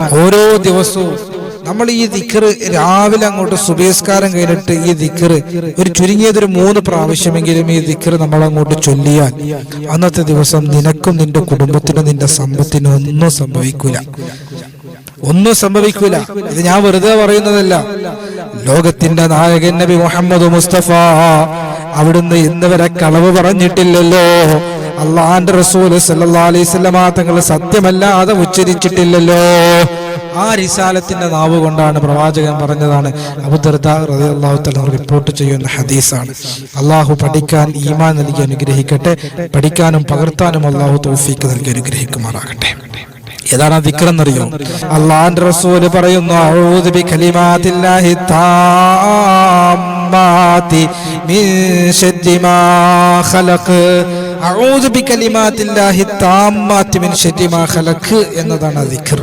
ഓരോ ദിവസവും നമ്മൾ ഈ ദിക്റ് രാവിലെ അങ്ങോട്ട് സുബഹിസ്കാരം കഴിഞ്ഞിട്ട് ഈ ദിക്റ് ഒരു ചുരുങ്ങിയതൊരു 3 പ്രാവശ്യമെങ്കിലും ഈ ദിക്റ് നമ്മൾ അങ്ങോട്ട് ചൊല്ലിയാൽ അന്നത്തെ ദിവസം നിനക്കും നിന്റെ കുടുംബത്തിനും നിന്റെ സമ്പത്തിനും ഒന്നും സംഭവിക്കൂല. ഇത് ഞാൻ വെറുതെ പറയുന്നതല്ല. ലോകത്തിന്റെ നായകൻ നബി മുഹമ്മദ് മുസ്തഫ അവിടുന്ന് ഇന്ന് വരെ കളവ് പറഞ്ഞിട്ടില്ലല്ലോ. അള്ളാന്റെ റസൂൽ സല്ലല്ലാഹു അലൈഹി വസല്ലമ തങ്ങൾ സത്യമല്ലാതെ ഉച്ചരിച്ചിട്ടില്ലല്ലോ. ആ റിസാലത്തിന്റെ നാവ് കൊണ്ടാണ് പ്രവാചകൻ പറഞ്ഞതാണ്. അബൂ ദർദാ റളിയല്ലാഹു തആല റിപ്പോർട്ട് ചെയ്യുന്ന ഹദീസാണ്. അള്ളാഹു പഠിക്കാൻ ഈമാൻ നൽകി അനുഗ്രഹിക്കട്ടെ. പഠിക്കാനും പകർത്താനും അള്ളാഹു തൗഫീഖ് നൽകി അനുഗ്രഹിക്കുമാറാകട്ടെ. ഏതാണ് ആ ദിക്ർ എന്നറിയോ? അള്ളാഹുവിന്റെ റസൂൽ പറയുന്നു, അഊദു ബികലിമാത്തില്ലാഹി താമ്മാതി മിൻ ശർരി മാ ഖലഖ്. അഊദു ബികലിമാത്തില്ലാഹി താമ്മാതി മിൻ ശർരി മാ ഖലഖ് എന്നതാണ് ആ ദിക്ർ.